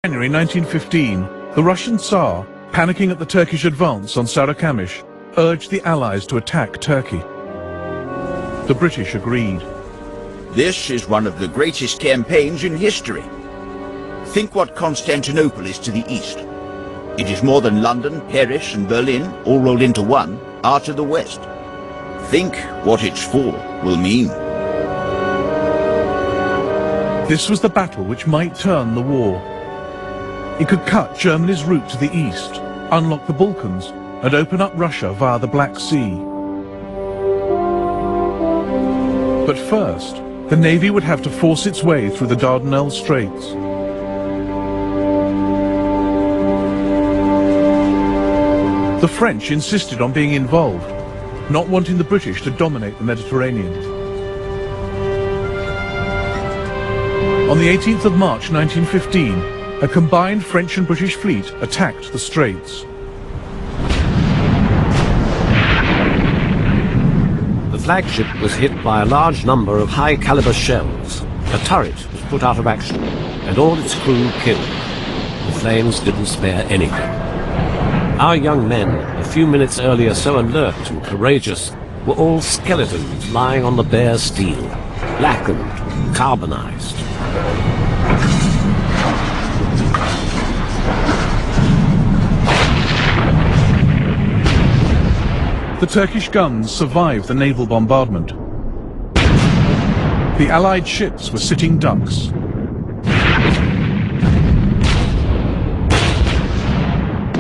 January 1915, the Russian Tsar, panicking at the Turkish advance on Sarıkamış, urged the Allies to attack Turkey. The British agreed. This is one of the greatest campaigns in history. Think what Constantinople is to the east. It is more than London, Paris and Berlin, all rolled into one, are to the west. Think what its fall will mean. This was the battle which might turn the war. It could cut Germany's route to the east, unlock the Balkans, and open up Russia via the Black Sea. But first, the Navy would have to force its way through the Dardanelles Straits. The French insisted on being involved, not wanting the British to dominate the Mediterranean. On the 18th of March 1915, a combined French and British fleet attacked the Straits. The flagship was hit by a large number of high-caliber shells. A turret was put out of action, and all its crew killed. The flames didn't spare anything. Our young men, a few minutes earlier so alert and courageous, were all skeletons lying on the bare steel, blackened, carbonized. The Turkish guns survived the naval bombardment. The Allied ships were sitting ducks.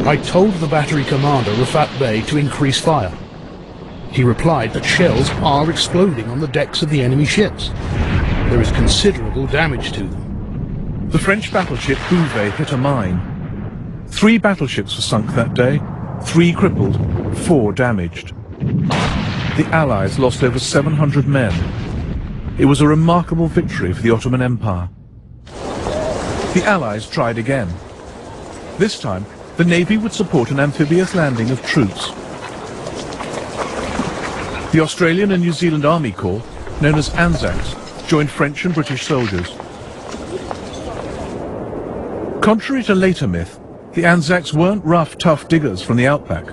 I told the battery commander, Rafat Bey, to increase fire. He replied that shells are exploding on the decks of the enemy ships. There is considerable damage to them. The French battleship Bouvet hit a mine. 3 battleships were sunk that day, 3 crippled, 4 damaged. The Allies lost over 700 men. It was a remarkable victory for the Ottoman Empire. The Allies tried again. This time, the Navy would support an amphibious landing of troops. The Australian and New Zealand Army Corps, known as Anzacs, joined French and British soldiers. Contrary to later myth, the Anzacs weren't rough, tough diggers from the outback.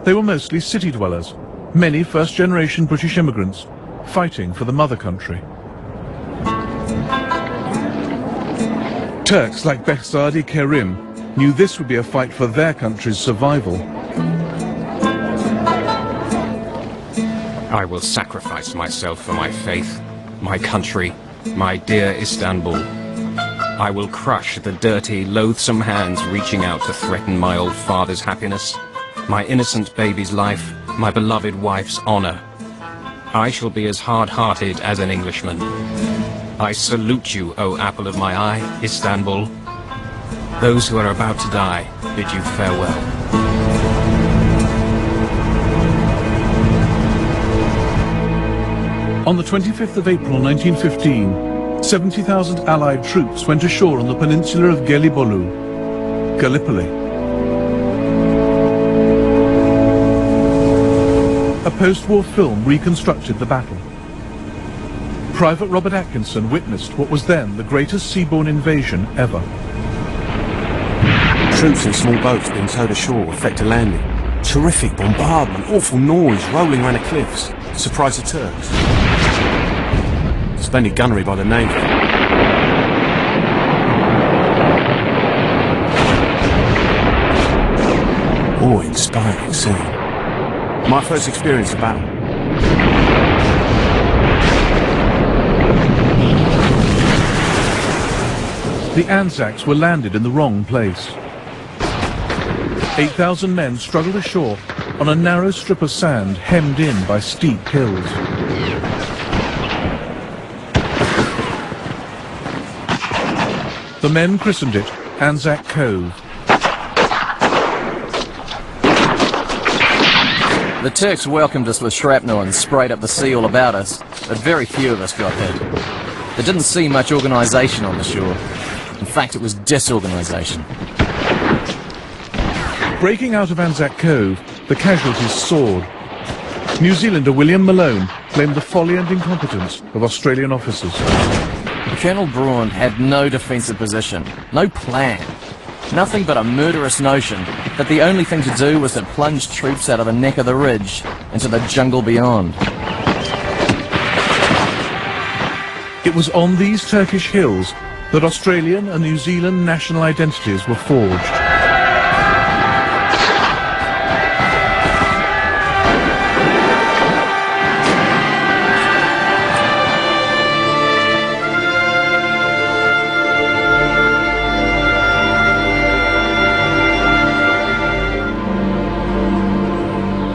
They were mostly city dwellers, many first-generation British immigrants, fighting for the mother country. Turks like Behzadi Kerim knew this would be a fight for their country's survival. I will sacrifice myself for my faith, my country, my dear Istanbul. I will crush the dirty, loathsome hands reaching out to threaten my old father's happiness, my innocent baby's life, my beloved wife's honor. I shall be as hard-hearted as an Englishman. I salute you, O apple of my eye, Istanbul. Those who are about to die bid you farewell. On the 25th of April 1915, 70,000 Allied troops went ashore on the peninsula of Gelibolu, Gallipoli. A post-war film reconstructed the battle. Private Robert Atkinson witnessed what was then the greatest seaborne invasion ever. Troops in small boats being towed ashore effect a landing. Terrific bombardment, awful noise rolling around the cliffs. Surprise the Turks. Splendid gunnery by the Navy. Awe-inspiring scene. My first experience of battle. The Anzacs were landed in the wrong place. 8,000 men struggled ashore on a narrow strip of sand hemmed in by steep hills. The men christened it Anzac Cove. The Turks welcomed us with shrapnel and sprayed up the sea all about us, but very few of us got hit. There didn't seem much organisation on the shore. In fact, it was disorganisation. Breaking out of Anzac Cove, the casualties soared. New Zealander William Malone blamed the folly and incompetence of Australian officers. Colonel Braun had no defensive position, no plan. Nothing but a murderous notion that the only thing to do was to plunge troops out of the neck of the ridge into the jungle beyond. It was on these Turkish hills that Australian and New Zealand national identities were forged.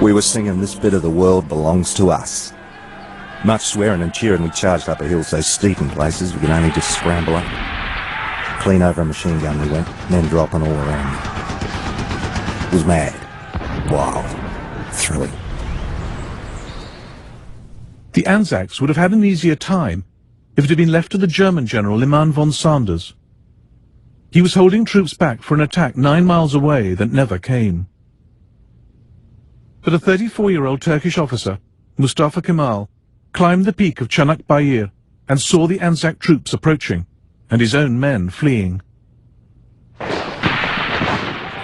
We were singing "This Bit of the World Belongs to Us." Much swearing and cheering, we charged up a hill so steep in places we could only just scramble up. Clean over a machine gun we went, men dropping all around me. It was mad, wild, thrilling. The Anzacs would have had an easier time if it had been left to the German general Liman von Sanders. He was holding troops back for an attack 9 miles away that never came. But a 34-year-old Turkish officer, Mustafa Kemal, climbed the peak of Çanakkale and saw the Anzac troops approaching, and his own men fleeing.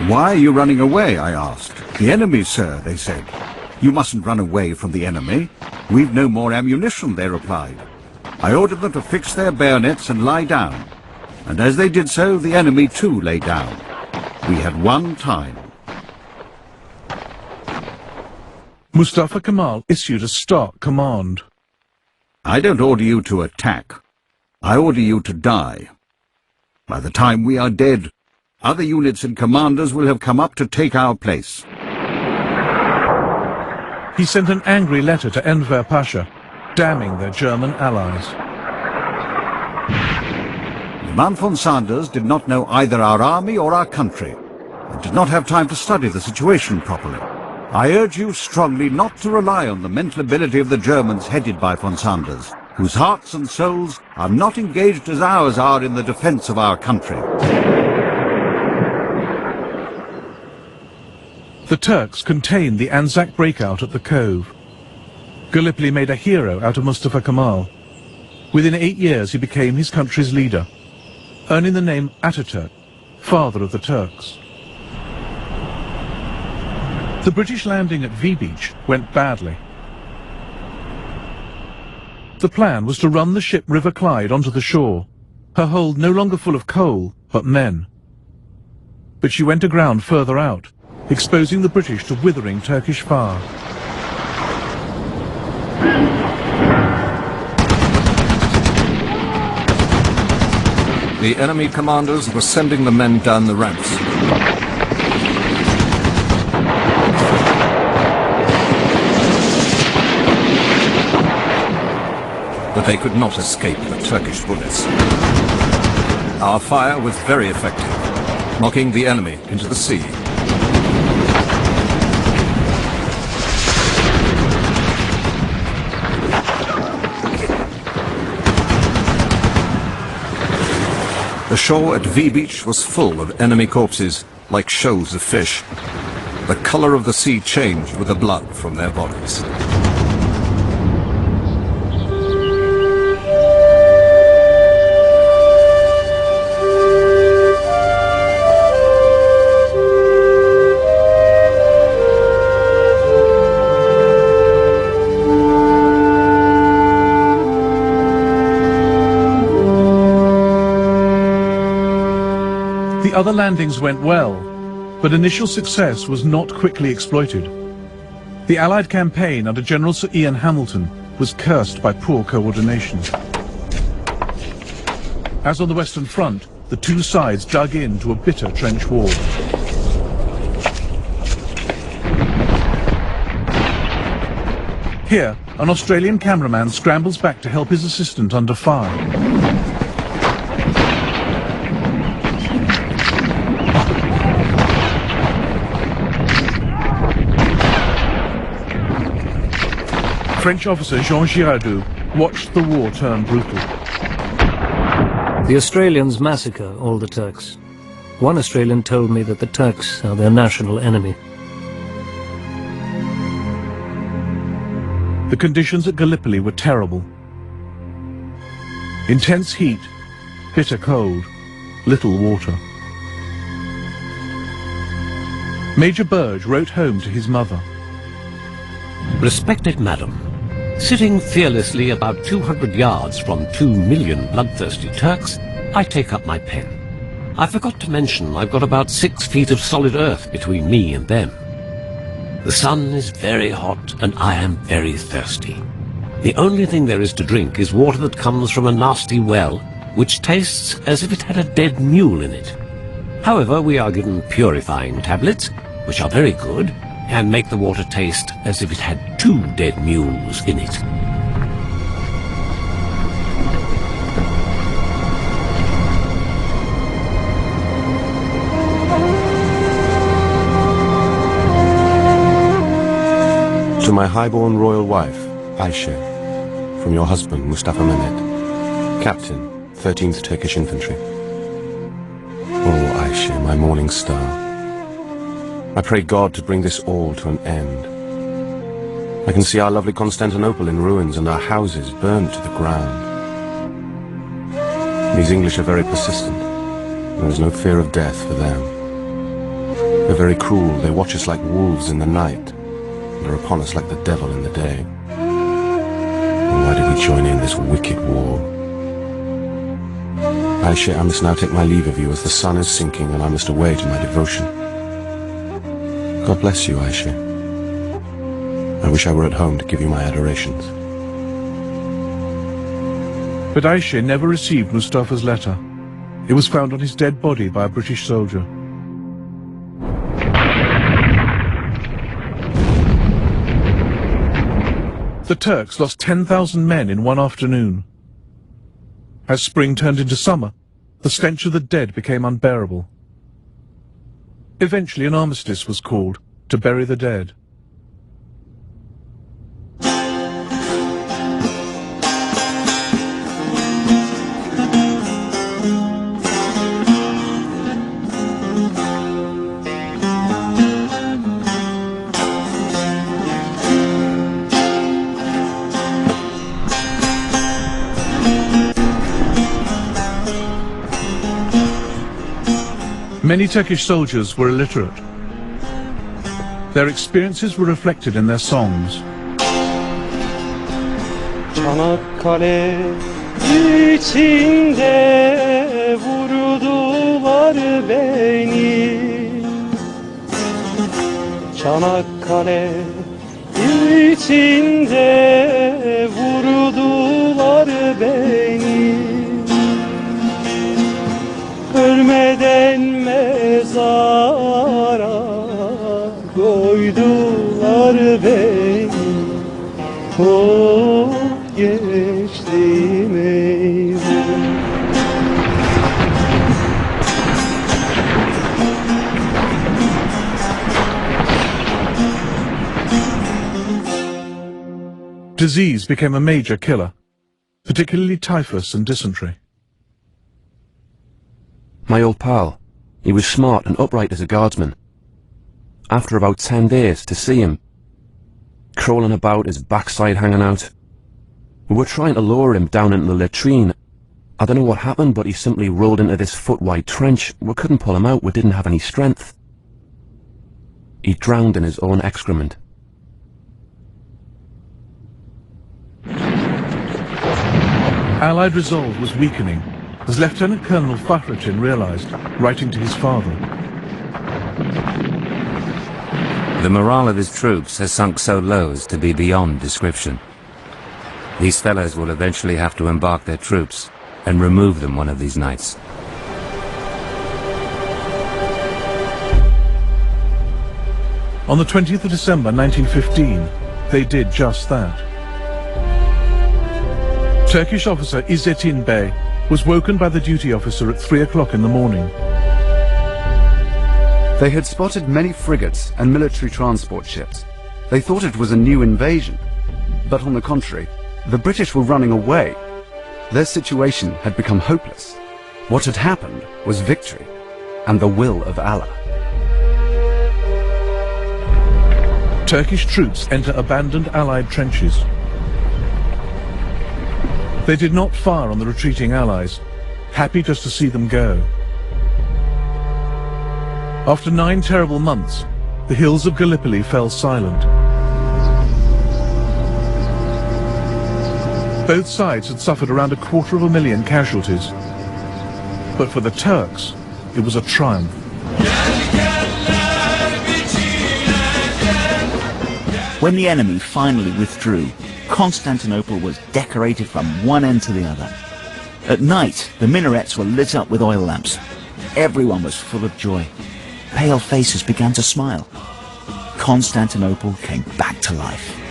"Why are you running away?" I asked. "The enemy, sir," they said. "You mustn't run away from the enemy. We've no more ammunition," they replied. I ordered them to fix their bayonets and lie down, and as they did so, the enemy too lay down. We had won time. Mustafa Kemal issued a stark command. "I don't order you to attack. I order you to die. By the time we are dead, other units and commanders will have come up to take our place." He sent an angry letter to Enver Pasha, damning their German allies. Liman von Sanders did not know either our army or our country, and did not have time to study the situation properly. I urge you strongly not to rely on the mental ability of the Germans headed by von Sanders, whose hearts and souls are not engaged as ours are in the defense of our country. The Turks contained the Anzac breakout at the Cove. Gallipoli made a hero out of Mustafa Kemal. Within 8 years he became his country's leader, earning the name Atatürk, father of the Turks. The British landing at V Beach went badly. The plan was to run the ship River Clyde onto the shore, her hold no longer full of coal, but men. But she went aground further out, exposing the British to withering Turkish fire. The enemy commanders were sending the men down the ramps. But they could not escape the Turkish bullets. Our fire was very effective, knocking the enemy into the sea. The shore at V Beach was full of enemy corpses, like shoals of fish. The color of the sea changed with the blood from their bodies. The other landings went well, but initial success was not quickly exploited. The Allied campaign under General Sir Ian Hamilton was cursed by poor coordination. As on the Western Front, the two sides dug into a bitter trench war. Here, an Australian cameraman scrambles back to help his assistant under fire. French officer Jean Giraudoux watched the war turn brutal. The Australians massacre all the Turks. One Australian told me that the Turks are their national enemy. The conditions at Gallipoli were terrible. Intense heat, bitter cold, little water. Major Burge wrote home to his mother. Respected Madam, sitting fearlessly about 200 yards from 2 million bloodthirsty Turks, I take up my pen. I forgot to mention I've got about 6 feet of solid earth between me and them. The sun is very hot and I am very thirsty. The only thing there is to drink is water that comes from a nasty well, which tastes as if it had a dead mule in it. However, we are given purifying tablets, which are very good, and make the water taste as if it had 2 dead mules in it. To my highborn royal wife, Ayşe, from your husband, Mustafa Mehmet, Captain, 13th Turkish Infantry. Oh, Ayşe, my morning star. I pray God to bring this all to an end. I can see our lovely Constantinople in ruins and our houses burnt to the ground. These English are very persistent. There is no fear of death for them. They're very cruel. They watch us like wolves in the night and are upon us like the devil in the day. And why did we join in this wicked war? Ayşe, I must now take my leave of you as the sun is sinking and I must away to my devotion. God bless you, Ayşe. I wish I were at home to give you my adorations. But Ayşe never received Mustafa's letter. It was found on his dead body by a British soldier. The Turks lost 10,000 men in one afternoon. As spring turned into summer, the stench of the dead became unbearable. Eventually an armistice was called to bury the dead. Many Turkish soldiers were illiterate. Their experiences were reflected in their songs. Çanakkale içinde vurdular beni. Çanakkale içinde vurdular beni. Ölmeden mezara koydular beni. Oh, geçtim eyvah. Disease became a major killer, particularly typhus and dysentery. My old pal. He was smart and upright as a guardsman. After about 10 days, to see him crawling about, his backside hanging out. We were trying to lower him down into the latrine. I don't know what happened, but he simply rolled into this foot-wide trench. We couldn't pull him out, we didn't have any strength. He drowned in his own excrement. Allied resolve was weakening, as Lieutenant Colonel Fahrettin realized, writing to his father. The morale of his troops has sunk so low as to be beyond description. These fellows will eventually have to embark their troops and remove them one of these nights. On the 20th of December 1915, they did just that. Turkish officer İzzettin Bey was woken by the duty officer at 3 o'clock in the morning. They had spotted many frigates and military transport ships. They thought it was a new invasion, but on the contrary, the British were running away. Their situation had become hopeless. What had happened was victory and the will of Allah. Turkish troops enter abandoned Allied trenches. They did not fire on the retreating Allies, happy just to see them go. After 9 terrible months, the hills of Gallipoli fell silent. Both sides had suffered around 250,000 casualties. But for the Turks, it was a triumph. When the enemy finally withdrew, Constantinople was decorated from one end to the other. At night, the minarets were lit up with oil lamps. Everyone was full of joy. Pale faces began to smile. Constantinople came back to life.